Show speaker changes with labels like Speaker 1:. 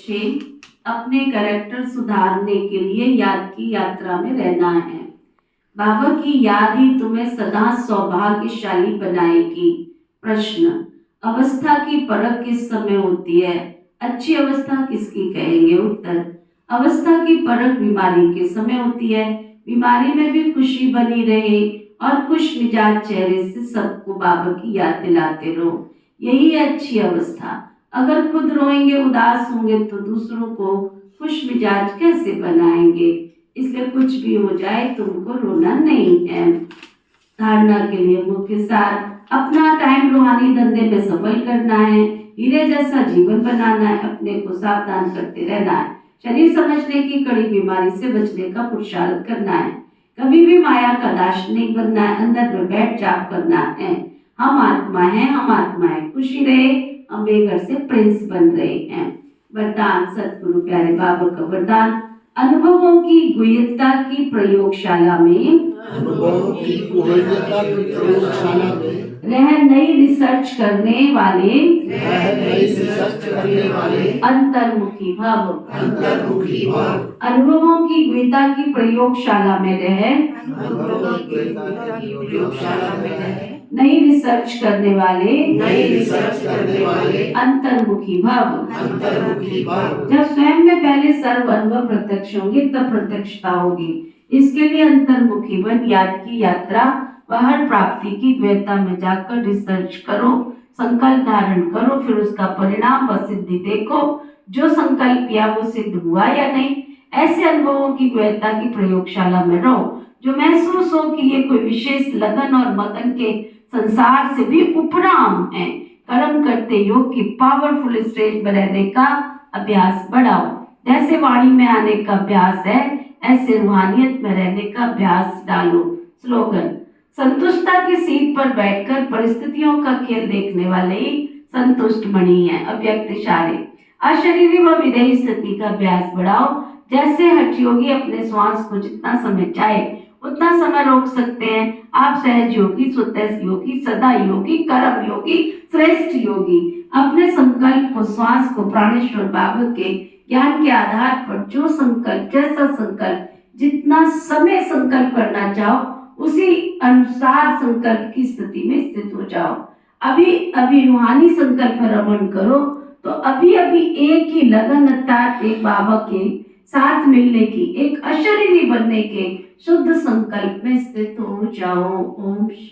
Speaker 1: अपने कैरेक्टर सुधारने के लिए याद की यात्रा में रहना है। बाबा की याद ही तुम्हें सदा सौभाग्यशाली बनाएगी। प्रश्न, अवस्था की परख किस समय होती है? अच्छी अवस्था किसकी कहेंगे? उत्तर, अवस्था की परख बीमारी के समय होती है। बीमारी में भी खुशी बनी रहे और खुश मिजाज चेहरे से सबको बाबा की याद दिलाते रहो, यही है अच्छी अवस्था। अगर खुद रोएंगे, उदास होंगे तो दूसरों को खुश मिजाज कैसे बनाएंगे? इसलिए कुछ भी हो जाए तुमको रोना नहीं है। धारणा के लिए मुख्य सार, अपना टाइम रूहानी धंधे में सफल करना है, हीरे जैसा जीवन बनाना है, अपने को सावधान करते रहना है, शरीर समझने की कड़ी बीमारी से बचने का पुरुषार्थ करना है, कभी भी माया का दास नहीं बनना है, अंदर में बैठ जाप करना है। हम आत्मा है, हम आत्मा है, खुशी रहे, हम बेघर से प्रिंस बन रहे हैं। वरदान, सतगुरु प्यारे बाबा का वरदान, अनुभवों की गुह्यता की प्रयोगशाला में रह नई रिसर्च करने वाले अंतर्मुखी भाव। अनुभवों की गुह्यता की प्रयोगशाला में रह नई रिसर्च करने वाले अंतर्मुखी भाव। जब स्वयं में पहले सर्व अनुभव प्रत्यक्ष होंगे तब प्रत्यक्षता होगी। इसके लिए अंतर्मुखी बन याद की यात्रा व हर प्राप्ति की द्वैता में जाकर रिसर्च करो, संकल्प धारण करो, फिर उसका परिणाम व सिद्धि देखो। जो संकल्प किया वो सिद्ध हुआ या नहीं। ऐसे अनुभवों की द्वैता की प्रयोगशाला में रहो, जो महसूस हो कि ये कोई विशेष लगन और मगन के संसार से भी उपराम है। कर्म करते योग की पावरफुल स्टेज में रहने का अभ्यास बढ़ाओ। जैसे वाणी में आने का अभ्यास है, ऐसे रूहानियत में रहने का अभ्यास डालो। स्लोगन, संतुष्टता की सीट पर बैठकर परिस्थितियों का खेल देखने वाले ही संतुष्ट मणि है। अव्यक्त इशारे, अशरीरी व विधेयी स्थिति का अभ्यास बढ़ाओ। जैसे हठ योगी अपने श्वास को जितना समय चाहे उतना समय रोक सकते हैं, आप सहज योगी, स्वतः योगी, सदा योगी, कर्म योगी, श्रेष्ठ योगी। अपने संकल्प को, श्वास को प्राणेश्वर बाबा के ज्ञान के आधार पर जो संकल्प, जैसा संकल्प, जितना समय संकल्प करना चाहो उसी अनुसार संकल्प की स्थिति में स्थित हो जाओ। अभी अभी रूहानी संकल्प में रमण करो तो अभी अभी एक ही लगन अर्थात एक बाबा के साथ मिलने की, एक अशरीरी बनने के शुद्ध संकल्प में स्थित हो जाओ। ओम